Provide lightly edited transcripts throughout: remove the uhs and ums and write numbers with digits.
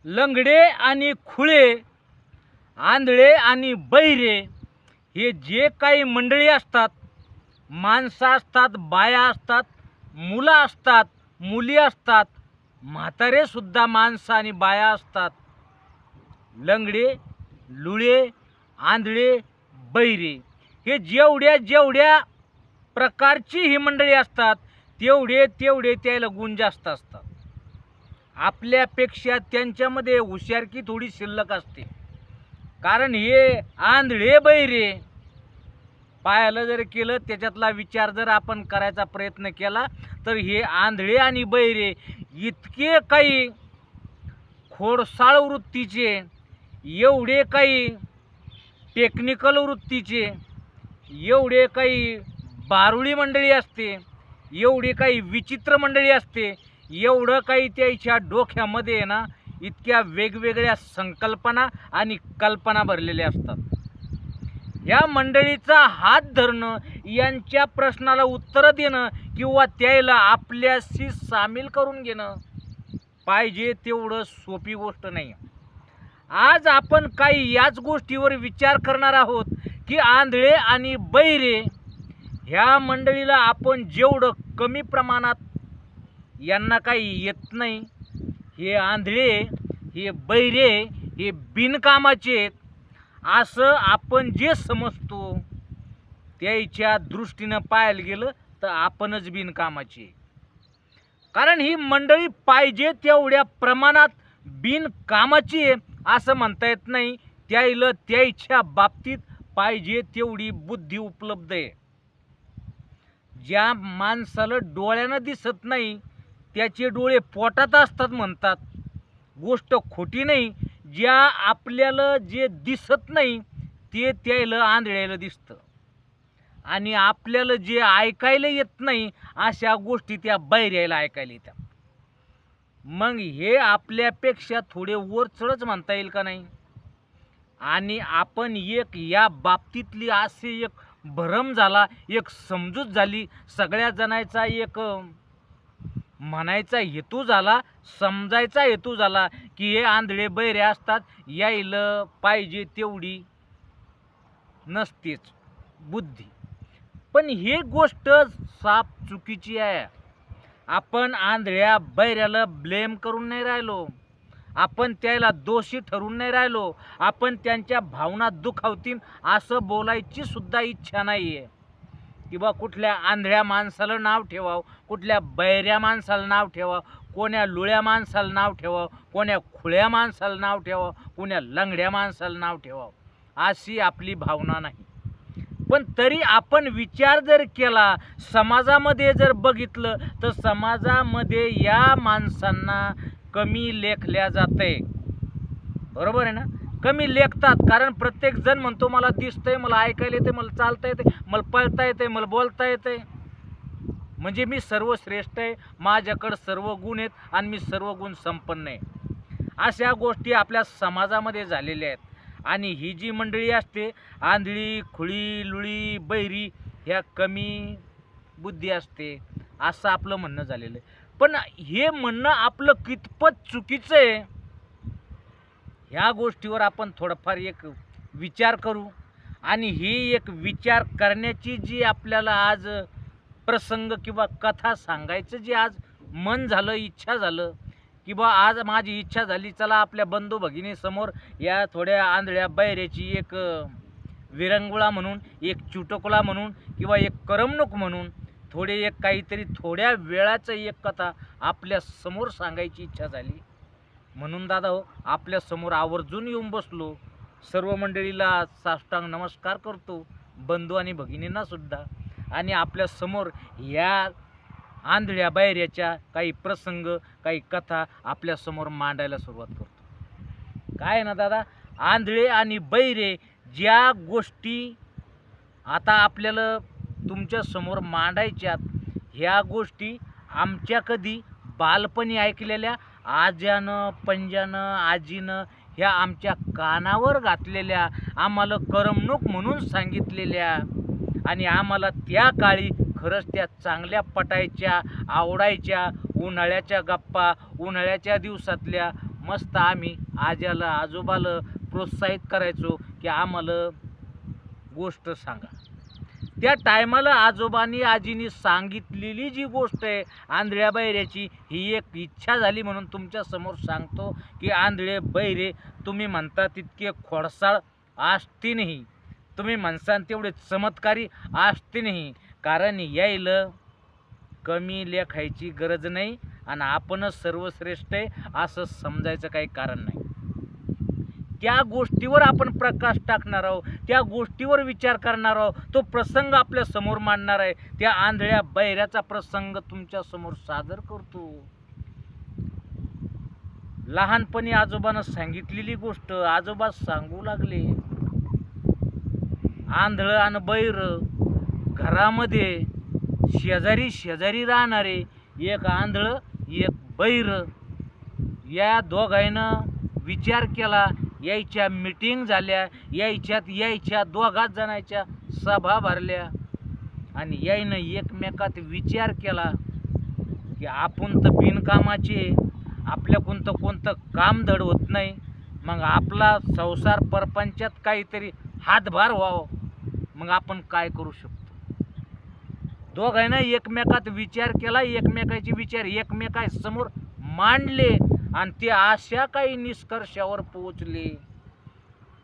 लंगडे आणि खुळे, आंधळे आणि बहिरे हे जे काही मंडळी असतात, माणसं असतात, बाया असतात, मुलं असतात, मुली असतात, म्हातारेसुद्धा माणसं आणि बाया असतात. लंगडे, लुळे, आंधळे, बहिरे हे जेवढ्या प्रकारची ही मंडळी असतात तेवढे त्याला गुण जास्त असतात. आपल्यापेक्षा त्यांच्यामध्ये हुशारकी थोडी शिल्लक असते. कारण हे आंधळे बहिरे पाहायला जर केलं, त्याच्यातला विचार जर आपण करायचा प्रयत्न केला तर हे आंधळे आणि बहिरे इतके काही खोडसाळ वृत्तीचे, एवढे काही टेक्निकल वृत्तीचे, एवढे काही बारुळी मंडळी असते, एवढी काही विचित्र मंडळी असते, एवढं काही त्याच्या डोक्यामध्ये आहे ना, इतक्या वेगवेगळ्या संकल्पना आणि कल्पना भरलेल्या असतात. या मंडळीचा हात धरणं, यांच्या प्रश्नाला उत्तरं देणं किंवा त्याला आपल्याशी सामील करून घेणं पाहिजे तेवढं सोपी गोष्ट नाही. आज आपण काही याच गोष्टीवर विचार करणार आहोत की आंधळे आणि बहिरे ह्या मंडळीला आपण जेवढं कमी प्रमाणात यांना काही येत नाही, हे आंधळे, हे बहिरे, हे बिनकामाचे असं आपण जे समजतो, त्याच्या दृष्टीनं पाहायला गेलं तर आपणच बिनकामाचे. कारण ही मंडळी पाहिजे तेवढ्या प्रमाणात बिनकामाची असं म्हणता येत नाही. त्याला त्याच्या बाबतीत पाहिजे तेवढी बुद्धी उपलब्ध आहे. ज्या माणसाला डोळ्यानं दिसत नाही त्याचे डोळे पोटात असतात म्हणतात, गोष्ट खोटी नाही. ज्या आपल्याला जे दिसत नाही ते त्याला आंधळ्याला दिसतं, आणि आपल्याला जे ऐकायला येत नाही अशा गोष्टी त्या बहिऱ्याला ऐकायला येतात. मग हे आपल्यापेक्षा थोडे वर चढच म्हणता येईल का नाही. आणि आपण एक या बाबतीतली असे एक भ्रम झाला, एक समजूत झाली, सगळ्या जणांचा एक म्हणायचा हेतू झाला, समजायचा हेतू झाला की हे आंधळे बहिरे असतात, यायला पाहिजे तेवढी नसतेच बुद्धी. पण ही गोष्ट साफ चुकीची आहे. आपण आंधळ्या बहिऱ्याला ब्लेम करून नाही राहिलो, आपण त्याला दोषी ठरून नाही राहिलो, आपण त्यांच्या भावना दुखावतील असं बोलायची सुद्धा इच्छा नाही आहे. किंवा कुठल्या आंधळ्या माणसाला नाव ठेवावं, कुठल्या बहिऱ्या माणसाला नाव ठेवावं, कोण्या लुळ्या माणसाला नाव ठेवावं, कोण्या खुळ्या माणसाला नाव ठेवावं, कोण्या लंगड्या माणसाला नाव ठेवावं, अशी आपली भावना नाही. पण तरी आपण विचार जर केला, समाजामध्ये जर बघितलं तर समाजामध्ये या माणसांना कमी लेखल्या जाते. बरोबर आहे ना, कमी लेखतात. कारण प्रत्येक जण म्हणतो मला दिसतंय, मला ऐकायला येते, मला चालता येते, मला पळता येते, मला बोलता येते, म्हणजे मी सर्वश्रेष्ठ आहे, माझ्याकडं सर्व गुण आहेत आणि मी सर्व गुण संपन्न आहे. अशा गोष्टी आपल्या समाजामध्ये झालेल्या आहेत. आणि ही जी मंडळी असते, आंधळी, खुळी, लुळी, बहिरी, ह्या कमी बुद्धी असते असं आपलं म्हणणं झालेलं आहे. पण हे म्हणणं आपलं कितपत चुकीचं आहे, ह्या गोष्टीवर आपण थोडंफार एक विचार करू. आणि ही एक विचार करण्याची जी आपल्याला आज प्रसंग किंवा कथा सांगायचं जे आज मन झालं, इच्छा झालं, की बा आज माझी इच्छा झाली, चला आपल्या बंधू भगिनीसमोर या थोड्या आंधळ्या बहिऱ्याची एक विरंगुळा म्हणून, एक चुटकुला म्हणून किंवा एक करमणूक म्हणून थोडे एक काहीतरी थोड्या वेळाचं एक कथा आपल्या समोर सांगायची इच्छा झाली. म्हणून दादा हो, आपल्या समोर आवर्जून येऊन बसलो. सर्व मंडळीला साष्टांग नमस्कार करतो, बंधू आणि भगिनींना सुद्धा. आणि आपल्या समोर या आंधळ्या बहिऱ्याच्या काही प्रसंग, काही कथा आपल्या समोर मांडायला सुरुवात करतो. काय ना दादा, आंधळे आणि बहिरे ज्या गोष्टी आता आपल्याला तुमच्या समोर मांडायच्यात, ह्या गोष्टी आमच्या कधी बालपणी ऐकलेल्या, आज्यानं पंजानं आजीनं ह्या आमच्या कानावर घातलेल्या, आम्हाला करमणूक म्हणून सांगितलेल्या, आणि आम्हाला त्या काळी खरंच त्या चांगल्या पटायच्या, आवडायच्या. उन्हाळ्याच्या गप्पा, उन्हाळ्याच्या दिवसातल्या मस्त आम्ही आज्याला आजोबाला प्रोत्साहित करायचो की आम्हाला गोष्ट सांगा. त्या टायमाला आजोबांनी आजीनी सांगितलेली जी गोष्ट आहे आंधळ्या बैऱ्याची, ही एक इच्छा झाली म्हणून तुमच्या समोर सांगतो की आंधळे बैरे तुम्ही म्हणता तितके खोडसाळ असतीनही, तुम्ही म्हणसान तेवढे चमत्कारी असतीनही, कारण यायला कमी लेखायची गरज नाही आणि आपणच सर्वश्रेष्ठ आहे असं समजायचं काही कारण नाही. त्या गोष्टीवर आपण प्रकाश टाकणार आहोत, त्या गोष्टीवर विचार करणार आहोत, तो प्रसंग आपल्या समोर मांडणार आहे. त्या आंधळ्या बैऱ्याचा प्रसंग तुमच्या समोर सादर करतो. लहानपणी आजोबानं सांगितलेली गोष्ट आजोबा सांगू लागले. आंधळं आणि बैर घरामध्ये शेजारी शेजारी राहणारे, एक आंधळं एक बैर, या दोघांनं विचार केला. यायच्या मीटिंग झाल्या, यायच्या दोघाच जणांच्या सभा भरल्या आणि यायनं एकमेकात विचार केला की आपण तर बिनकामाचे, आपल्याकडून तर कोणतं काम धड होत नाही, मग आपला संसार परपंचात काहीतरी हातभार व्हावं, मग आपण काय करू शकतो. दोघांना एकमेकात विचार केला, एकमेकाचे विचार एकमेकासमोर मांडले आणि ते अशा काही निष्कर्षावर पोहोचले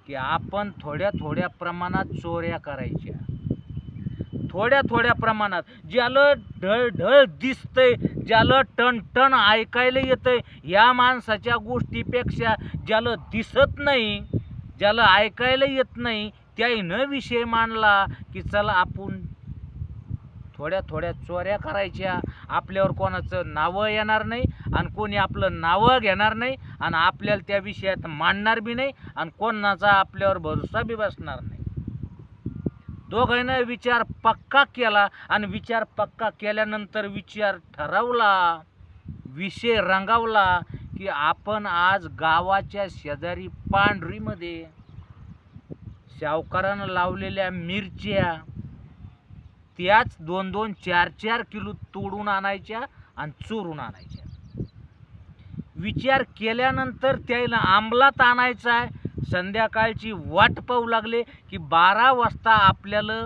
की आपण थोड्या थोड्या प्रमाणात चोऱ्या करायच्या, थोड्या थोड्या प्रमाणात. ज्याला ढळ दिसतंय, ज्याला टन ऐकायला येतंय, या माणसाच्या गोष्टीपेक्षा ज्याला दिसत नाही, ज्याला ऐकायला येत नाही, त्याईनं विषय मांडला की चला आपण थोड्या थोड्या चोऱ्या करायच्या. आपल्यावर कोणाचं नावं येणार नाही आणि कोणी आपलं नावं घेणार नाही आणि आपल्याला त्या विषयात मांडणार बी नाही आणि कोणाचा आपल्यावर भरोसा बी बसणार नाही. दोघांना विचार पक्का केला आणि विचार पक्का केल्यानंतर विचार ठरवला, विषय रंगावला की आपण आज गावाच्या शेजारी पांढरीमध्ये सावकारानं लावलेल्या मिरच्या त्याच 2-2, 4-4 किलो तोडून आणायच्या आणि चोरून आणायच्या. विचार केल्यानंतर त्याला अंमलात आणायचा आहे. संध्याकाळची वाट पाहू लागले की 12 वाजता आपल्याला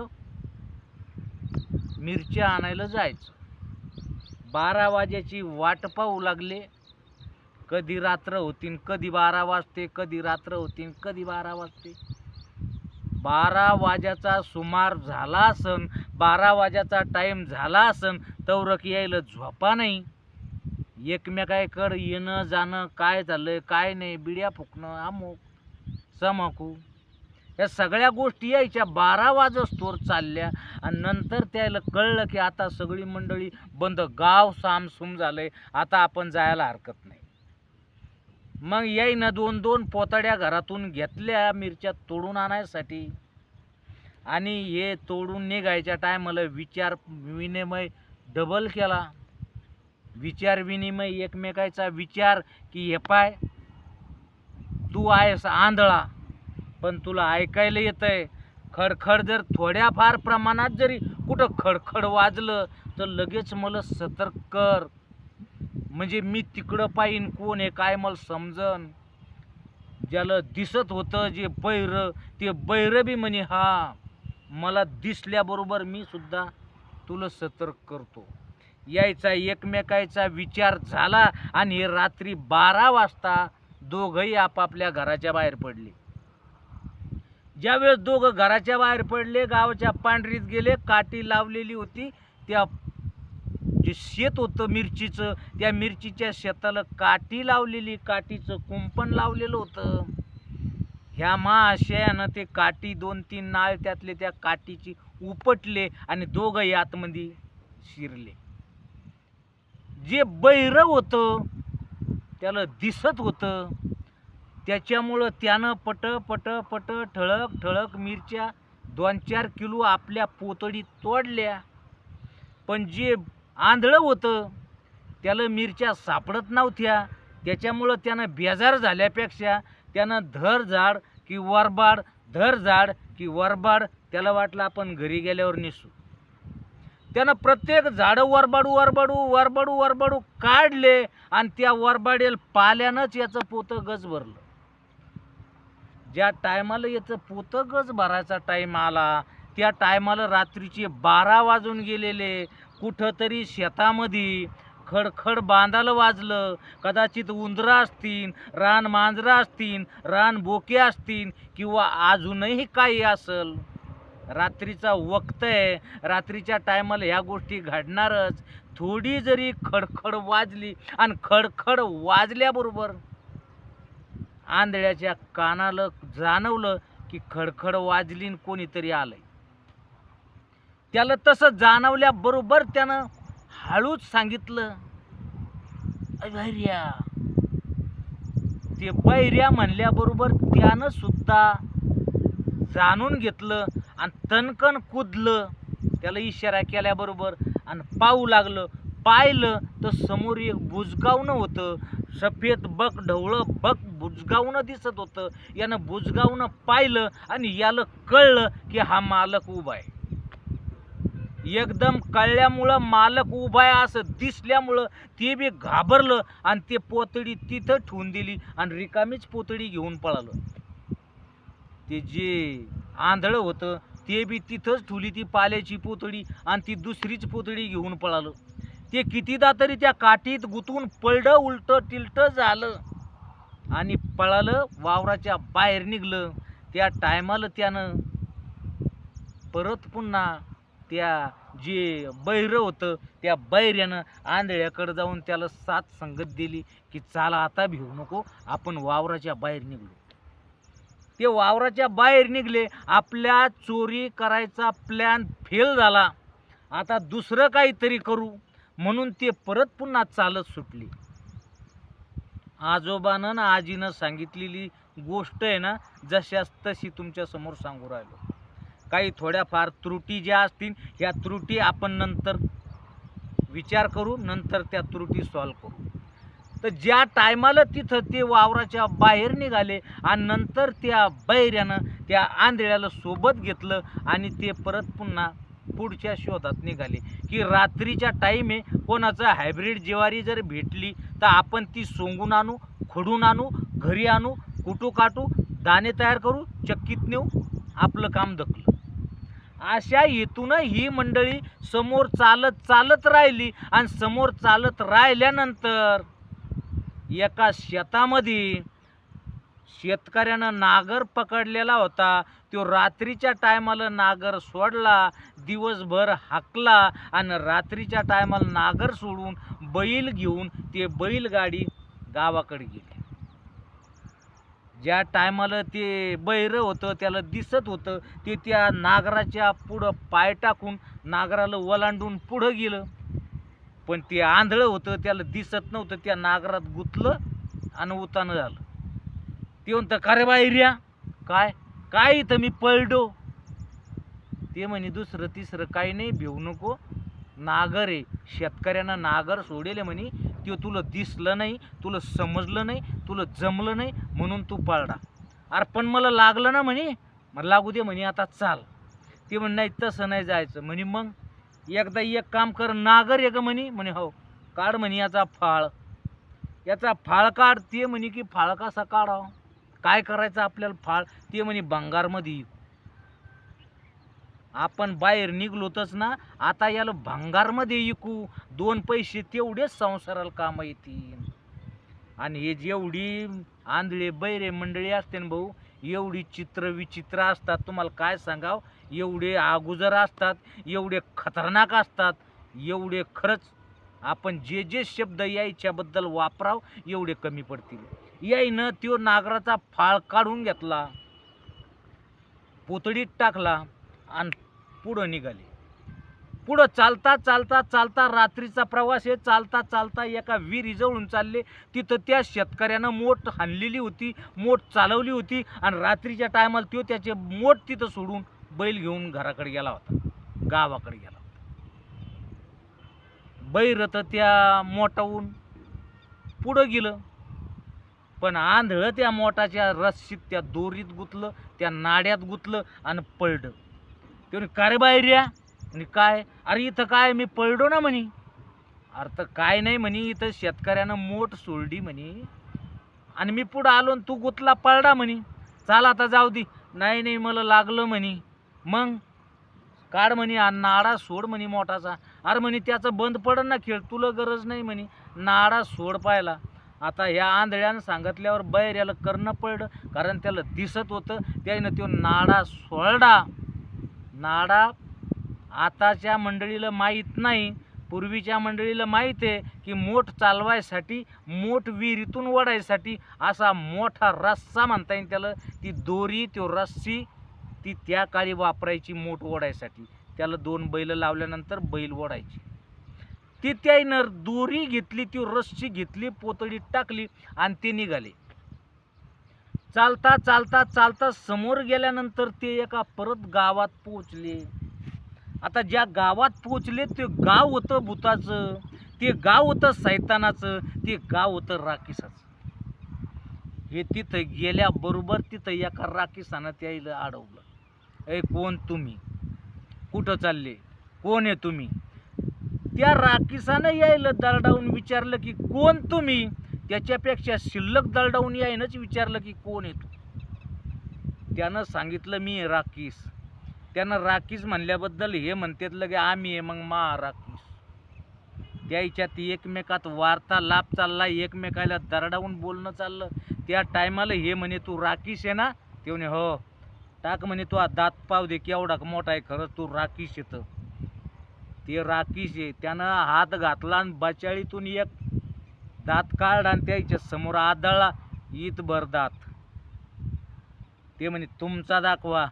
मिरच्या आणायला जायचं. 12 वाजेची वाट पाहू लागले. कधी रात्र होतीन, कधी 12 वाजते, कधी रात्र होतीन, कधी 12 वाजते. 12 वाजेचा सुमार झाला असन, 12 वाजेचा टाईम झाला असन, तवरक यायला झोपा नाही. एकमेकाकडं येणं जाणं, काय झालं काय नाही, बिड्या फुकणं, अमुक समकू, या सगळ्या गोष्टी यायच्या 12 वाजस्तोवर चालल्या. आणि नंतर त्याला कळलं की आता सगळी मंडळी बंद, गाव सामसूम झालंय, आता आपण जायला हरकत नाही. मग याईनं 2-2 पोतड्या घरातून घेतल्या मिरच्या तोडून आणायसाठी आणि हे तोडून निघायच्या टायमाला विचार विनिमय डबल केला. विचार विनिमय एकमेकाचा विचार की हे पाय, तू आहेस आंधळा पण तुला ऐकायला येतंय. खडखड जर थोड्याफार प्रमाणात जरी कुठं खडखड वाजलं तर लगेच मला सतर्क कर, म्हणजे मी तिकडं पाहीन कोण आहे काय मला समजन. ज्याला दिसत होतं जे बैर, ते बैर बी म्हणे हा मला दिसल्याबरोबर मी सुद्धा तुला सतर्क करतो. यायचा एकमेकाचा विचार झाला आणि रात्री 12 वाजता दोघंही आपापल्या घराच्या बाहेर पडले. ज्यावेळेस दोघं घराच्या बाहेर पडले, गावाच्या पांढरीत गेले. काठी लावलेली होती, त्या जे शेत होतं मिरचीचं, त्या मिरचीच्या शेताला काठी लावलेली, काठीचं कुंपण लावलेलं होतं. ह्या महाशयानं ते काठी 2-3 नाळ त्यातले त्या काठीची उपटले आणि दोघंही आतमध्ये शिरले. जे बैर होतं त्याला दिसत होतं, त्याच्यामुळं त्यानं पट पट पट ठळक ठळक मिरच्या 2-4 किलो आपल्या पोतडीत तोडल्या. पण जे आंधळं होतं त्याला मिरच्या सापडत नव्हत्या, त्याच्यामुळं त्यानं बेजार झाल्यापेक्षा त्यानं धर झाड की वरबाड, धर झाड की वरबाड, त्याला वाटलं आपण घरी गेल्यावर निसू. त्यानं प्रत्येक झाडं वरबाडू काढले आणि त्या वरबाडेल पाल्यानंच याचं पोतं गज भरलं. ज्या टायमाला याचं पोतं गज भरायचा टाईम आला त्या टायमाला रात्रीचे 12 वाजून गेलेले. कुठंतरी शेतामध्ये खडखड बांधायला वाजलं. कदाचित उंदरं असतील, रान मांजरं असतील, रान बोके असतील किंवा अजूनही काही असल. रात्रीचा वक्त आहे, रात्रीच्या टायमाला ह्या गोष्टी घडणारच. थोडी जरी खडखड वाजली आणि खडखड वाजल्याबरोबर आंधळ्याच्या कानाला जाणवलं की खडखड वाजली आणि कोणीतरी आलंय. त्याला तसं जाणवल्याबरोबर त्यानं हळूच सांगितलं, बैर्या. ते बैर्या म्हणल्याबरोबर त्यानं सुद्धा जाणून घेतलं आणि तणकन कुदलं. त्याला इशारा केल्याबरोबर आणि पाहू लागलं. पाहिलं तर समोर एक बुजगावणं होतं. सफेद बक ढवळं बक बुजगावणं दिसत होतं. यानं बुजगावणं पाहिलं आणि याला कळलं की हा मालक उभा आहे. एकदम कळल्यामुळं मालक उभा आहे असं दिसल्यामुळं ते बी घाबरलं आणि ते पोतडी तिथं ठेवून दिली आणि रिकामीच पोतडी घेऊन पळालं. ते जे आंधळं होतं ते बी तिथंच ठेवली ती पाल्याची पोतडी आणि ती दुसरीच पोतडी घेऊन पळालं. ते कितीदा तरी त्या काठीत गुतून पळलं, उलटं तिलटं झालं आणि पळालं, वावराच्या बाहेर निघलं. त्या टायमाला त्यानं परत पुन्हा त्या जे बैरं होतं त्या बैऱ्यानं आंधळ्याकडे जाऊन त्याला साथ संगत दिली की चला आता भिवू नको, आपण वावराच्या बाहेर निघलो. ते वावराच्या बाहेर निघले. आपल्या चोरी करायचा प्लॅन फेल झाला. आता दुसरं काहीतरी करू म्हणून ते परत पुन्हा चालत सुटली. आजोबानं ना आजीनं सांगितलेली गोष्ट आहे ना, जशास तशी तुमच्या समोर सांगू राहिलो. काही थोड्याफार त्रुटी ज्या असतील ह्या त्रुटी आपण नंतर विचार करू, नंतर त्या त्रुटी सॉल्व्ह करू. तर ज्या टायमाला तिथं ते वावराच्या बाहेर निघाले आणि नंतर त्या बैऱ्यानं त्या आंधळ्याला सोबत घेतलं आणि ते परत पुन्हा पुढच्या शोधात निघाले की रात्रीच्या टाईम आहे, कोणाचा हायब्रिड ज्वारी जर भेटली तर आपण ती सोंगून आणू, खडून आणू, घरी आणू, कुटू काटू, दाणे तयार करू, चक्कीत नेऊ, आपलं काम दखलं. अशा हेतूनं ही मंडळी समोर चालत राहिली आणि समोर चालत राहिल्यानंतर एका शेतामध्ये शेतकऱ्यानं नागर पकडलेला होता. तो रात्रीच्या टायमाला नागर सोडला, दिवसभर हाकला आणि रात्रीच्या टायमाला नागर सोडून बैल घेऊन ते बैलगाडी गावाकडे गेली. ज्या टायमाला ते बैरं होतं त्याला दिसत होतं ते त्या नागराच्या पुढं पाय टाकून नागराला ओलांडून पुढं गेलं. पण ते आंधळं होतं त्याला दिसत नव्हतं. त्या नागरात गुतलं आणि उतानं झालं. ते म्हणतं का रे बैर्या, काय काय इथं मी पळडो. ते म्हणे दुसरं तिसरं काही नाही, भिवू नको, नागर आहे. शेतकऱ्यानं नागर सोडेले म्हणे, ते तुला दिसलं नाही, तुला समजलं नाही, तुला जमलं नाही म्हणून तू पळडा. अरे पण मला लागलं ना म्हणे. मग लागू दे म्हणे, आता चाल. ते म्हणे नाही तसं नाही जायचं म्हणे. मग एकदा एक काम कर, नागर आहे का म्हणे. म्हणे हो. काढ म्हणे याचा फाळ, याचा फाळ काढ. ते म्हणे की फाळ कसा काढावा, काय करायचं आपल्याला फाळ. ते म्हणे भंगारमध्ये आपण बाहेर निघलोतच ना, आता याला भंगारमध्ये विकू, 2 पैसे तेवढेच संसाराला काम येतील. आणि हे जेवढी आंधळे बैरे मंडळी असते ना भाऊ, एवढी चित्र विचित्र असतात, तुम्हाला काय सांगाव. एवढे अगोदर असतात, एवढे खतरनाक असतात, एवढे खरंच आपण जे जे शब्द यायच्याबद्दल वापराव एवढे कमी पडतील. याईनं त्यो नागराचा फाळ काढून घेतला, पोतडीत टाकला आणि पुढं निघाले. पुढं चालता चालता चालता रात्रीचा प्रवास आहे. चालता चालता एका विहिरीजवळून चालले. तिथं त्या शेतकऱ्यानं मोठ हाणलेली होती, मोठ चालवली होती आणि रात्रीच्या टायमाला तो त्याचे मोठ तिथं सोडून बैल घेऊन घराकडे गेला होता, गावाकडे गेला होता. बैर तर त्या मोठाहून पुढं गेलं, पण आंधळं त्या मोठाच्या रस्सीत त्या दोरीत गुतलं, त्या नाड्यात गुतलं आणि पळलं. तेवढी का रे बैर्या, आणि काय, अरे इथं काय मी पळलो ना म्हणे. अरे तर काय नाही म्हणे, इथं शेतकऱ्यानं मोठ सोडली म्हणे आणि मी पुढं आलो आणि तू गुतला पळला म्हणे. चाल आता जाऊ दे. नाही नाही मला लागलं म्हणे. मग काढ म्हणे नाडा सोड म्हणे मोठाचा. अरे म्हणे त्याचं बंद पडन ना खेळ, तुला गरज नाही म्हणे, नाडा सोड पाहिला. आता ह्या आंधळ्यानं सांगितल्यावर बैऱ्याला करणं पडलं, कारण त्याला दिसत होतं. त्यानं तो नाडा सोडला. नाडा आताच्या मंडळीला माहीत नाही, पूर्वीच्या मंडळीला माहीत आहे की मोठ चालवायसाठी, मोठ विहिरीतून ओढायसाठी असा मोठा रस्सा म्हणता येईल त्याला. ती दोरी, तो रस्सी ती त्या काळी वापरायची मोठ ओढायसाठी. त्याला 2 बैल लावल्यानंतर बैल ओढायची. ती त्याईनं दोरी घेतली, ती रस्सी घेतली, पोतळीत टाकली आणि ते निघाले. चालता चालता चालता समोर गेल्यानंतर ते एका परत गावात पोचले. आता ज्या गावात पोचले ते गाव होतं भूताचं, ते गाव होतं सैतानाचं, ते गाव होतं राक्षसाचं. हे तिथं गेल्याबरोबर तिथं एका राक्षसानं त्याला अडवलं. ए कोण तुम्ही, कुठं चालले, कोण आहे तुम्ही. त्या राक्षसानं यायला दरडावून विचारलं की कोण तुम्ही. त्याच्यापेक्षा शिल्लक दरडावून यायनंच विचारलं की कोण आहे तू. त्यानं सांगितलं मी राक्षस. त्यानं राक्षस म्हणल्याबद्दल हे म्हणतात लगे आम्ही आहे मग राक्षस. त्याच्यात एकमेकात वार्तालाप चालला, एकमेकाला दरडावून बोलणं चाललं. त्या टायमाला हे म्हणे तू राक्षस आहे ना. ते म्हणे हो. टाक म्हणे तू दात पाव दे केवढा मोठा आहे, खरंच तू राक्षस येतं. ते राक्षस आहे. त्यानं हात घातला आणि बचाळीतून एक दात काढला आणि त्याच्या समोर आदळला ईतभर दात. ते म्हणे तुमचा दाखवा.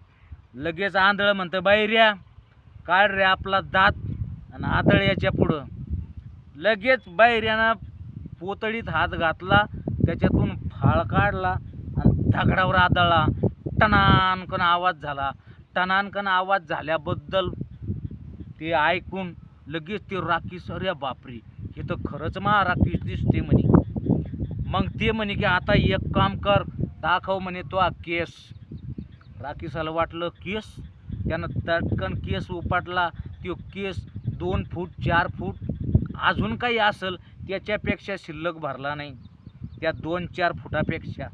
लगेच आंधळ म्हणतं बैऱ्या काढ रे आपला दात आणि आदळ याच्या पुढं. लगेच बैऱ्यानं पोतळीत हात घातला, त्याच्यातून फाळ काढला आणि दगडावर आदळला. टनानकन आवाज झाला. टनानकन आवाज झाल्याबद्दल ते ऐकून लगेच ते राक्षस, अरे बापरे हे तर खरंच राक्षस दिसते म्हणे. मग ते म्हणे की आता एक काम कर, दाखव म्हणे तो केस. राक्षसाला वाटलं केस. त्यानं तटकन केस उपटला. तो केस 2 फूट 4 फूट अजून काही असेल त्याच्यापेक्षा शिल्लक भरला नाही, त्या 2-4 फुटापेक्षा.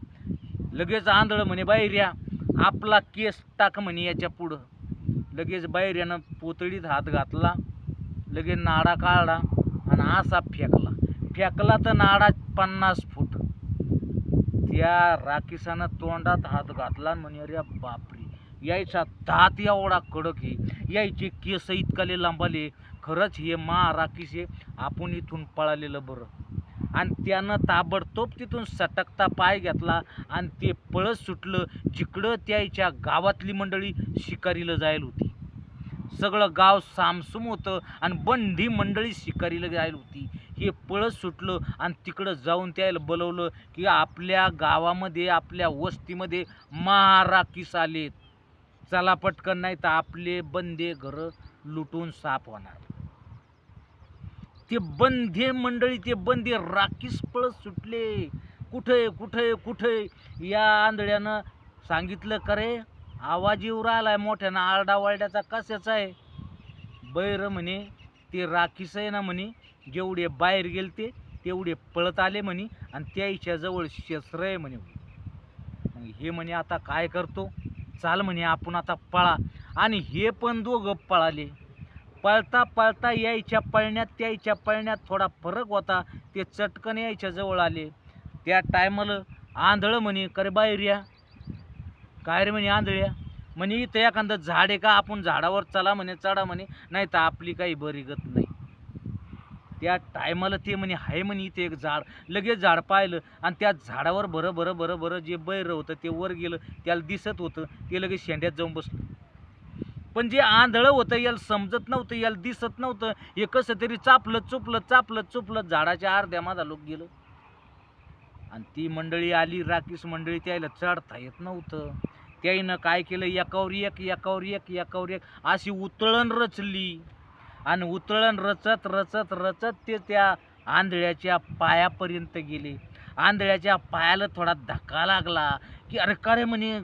लगेच आंधळ म्हणे बैऱ्या आपला केस टाक म्हणे याच्या पुढं. लगेच बैऱ्यानं पोतळीत हात घातला, लगेच नाडा काढला आणि असा फेकला तर नाडा 50 फूट. त्या राक्षसानं तोंडात हात घातला म्हणे अरे बापरे यायचा दात एवढा कडक आहे, यायचे केस इतकाले लांबाले, खरंच हे राक्षस आहे, आपण इथून पळालेलं बरं. आणि त्यानं ताबडतोब तिथून सटकता पाय घेतला आणि ते पळत सुटलं जिकडं त्याच्या गावातली मंडळी शिकारीला जायला होती. सगळं गाव सामसूम होतं आणि बंडी मंडळी शिकारीला जायला होती. हे पळत सुटलं आणि तिकडं जाऊन त्याला बोलवलं की आपल्या गावामध्ये, आपल्या वस्तीमध्ये राक्षस आलेत, चला पटकन नाही तर आपले बंदे घरं लुटून साफ होणार. ते बंदे मंडळी, ते बंदे राक्षस पळत सुटले. कुठे कुठे कुठे. या आंधळ्यानं सांगितलं का रे आवाज येऊ राहिलाय मोठ्यानं, आरडावारड्याचा कशाचा आहे. बैर म्हणे ते राक्षस आहे ना म्हणे, जेवढे बाहेर गेलते तेवढे पळत आले म्हणे आणि त्याच्या जवळ शस्त्र आहे म्हणे. हे म्हणे आता काय करतो, चाल म्हणे आपण आता पळा. आणि हे पण दोघं पळाले. पळता पळता यायच्या पळण्यात त्याच्या पळण्यात थोडा फरक होता. ते चटकन यायच्या जवळ आले. त्या टायमाला आंधळ म्हणे करे बाहेर्या काय रे म्हणे आंधळ्या. म्हणे इथं एखादं झाड आहे का, आपण झाडावर चला म्हणे, चढा म्हणे, नाही तर आपली काही बरी गत नाही. त्या टायमाला ते म्हणे हाय म्हणे इथे एक झाड. लगेच झाड पाहिलं आणि त्या झाडावर बरं बरं बरं बरं जे बैर होतं ते वर गेलं. त्याला दिसत होतं. ते लगेच शेंड्यात जाऊन बसलं. पण जे आंधळं होतं याला समजत नव्हतं, याला दिसत नव्हतं. हे कसं तरी चापलं झाडाच्या अर्ध्या मादा लोक गेलं. आणि ती मंडळी आली, राक्षस मंडळी, त्याला चढता येत नव्हतं. त्याईनं काय केलं, एकावर एक अशी उतळण रचली. आणि उतळण रचत रचत रचत ते त्या आंधळ्याच्या पायापर्यंत गेले. आंधळ्याच्या पायाला थोडा धक्का लागला की अरे का रे म्हणे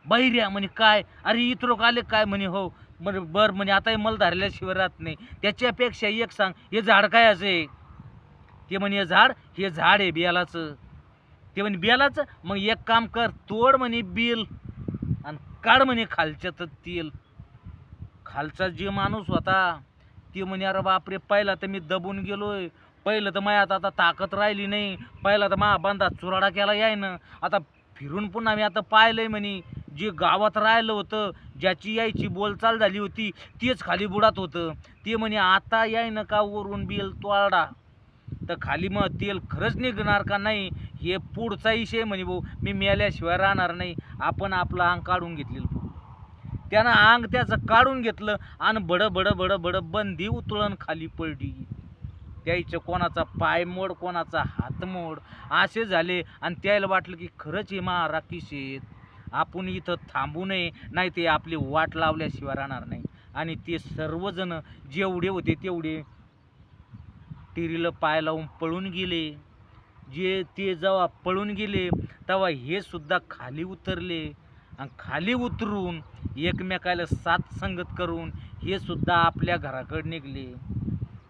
बैऱ्या. म्हणे काय, अरे इतरोक आले काय. म्हणे हो. बरं म्हणे आता हे मला धरल्याशिवाय राहत नाही. त्याच्यापेक्षा एक सांग, हे झाड काय आहे? ते म्हणे हे झाड आहे बेलाचं. ते म्हणे बेलाचं, मग एक काम कर, तोड म्हणे बेल आणि काढ म्हणे खालच्यात तेल. खालचा जे माणूस होता ते म्हणे अरे बापरे, पहिला तर मी दबून गेलोय, पहिलं तर माझ्यात आता ताकद राहिली नाही, पहिला तर माझा बांधा चुराडा केला याय ना, आता फिरून पुन्हा मी आता पाहिलंय म्हणे जे गावात राहिलं होतं, ज्याची यायची बोलचाल झाली होती तेच खाली बुडात होतं. ते म्हणे आता याय ना का वरून बेल तोडा तर खाली मग तेल खरंच निघणार का नाही हे पुढचा विषय म्हणे. भाऊ मी मेल्याशिवाय राहणार नाही. आपण आपलं अंग काढून घेतलेलं. त्यानं अंग त्याचं काढून घेतलं आणि बड बड बड बड बंदी उतळण खाली पडली. त्याचं कोणाचा पाय मोड, कोणाचा हात मोड असे झाले. आणि त्याला वाटलं की खरंच हे महाराखीश आहेत, आपण इथं थांबू नये, नाही ते आपली वाट लावल्याशिवाय राहणार नाही. आणि ते सर्वजण जेवढे होते तेवढे टिरीला पाय लावून पळून गेले. ते जेव्हा पळून गेले तेव्हा हे सुद्धा खाली उतरले आणि खाली उतरून एकमेकाला साथ संगत करून हे सुद्धा आपल्या घराकडे निघले.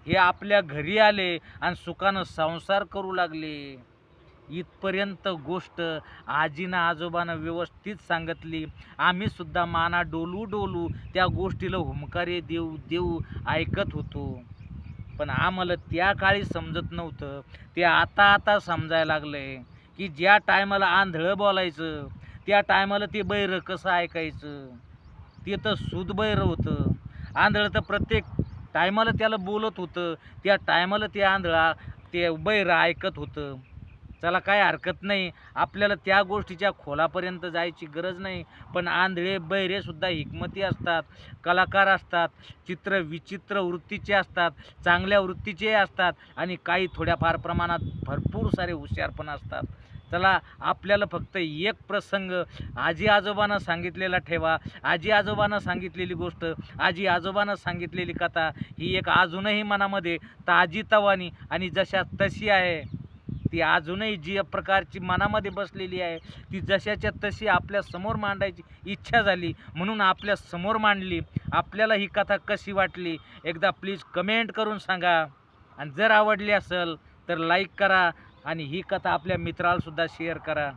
हे आपल्या घरी आले आणि सुखानं संसार करू लागले. इथपर्यंत गोष्ट आजीनं आजोबानं व्यवस्थित सांगितली. आम्ही सुद्धा माना डोलू डोलू त्या गोष्टीला हुंकारे देऊ देऊ ऐकत होतो. पण आम्हाला त्या काळी समजत नव्हतं, ते आता समजायला लागलंय की ज्या टायमाला आंधळं बोलायचं त्या टायमाला ते बैरं कसं ऐकायचं. ते तर सुद बैरं होतं. आंधळं तर प्रत्येक टायमाला त्याला बोलत होतं, त्या टायमाला ते बैरं ऐकत होतं. चला काय हरकत नाही, आपल्याला त्या गोष्टीच्या खोलापर्यंत जायची गरज नाही. पण आंधळे बहिरे सुद्धा हिकमती असतात, कलाकार असतात, चित्र विचित्र वृत्तीचे असतात, चांगल्या वृत्तीचे असतात आणि काही थोड्याफार प्रमाणात भरपूर सारे हुशार पण असतात. चला आपल्याला फक्त एक प्रसंग आजी आजोबांना सांगितलेला ठेवा. आजी आजोबांना सांगितलेली गोष्ट, आजी आजोबांना सांगितलेली कथा ही एक अजूनही मनामध्ये ताजीतवानी आणि जशा तशी आहे. ती अजूनही जी प्रकारची मनामध्ये बसलेली आहे ती जशाच्या तशी आपल्या समोर मांडायची इच्छा झाली म्हणून आपल्या समोर मांडली. आपल्याला ही कथा कशी वाटली एकदा प्लीज कमेंट करून सांगा. आणि जर आवडली असेल तर लाईक करा आणि ही कथा आपल्या मित्राला सुद्धा शेअर करा.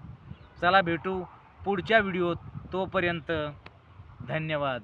चला भेटू पुढच्या व्हिडिओत. तोपर्यंत धन्यवाद.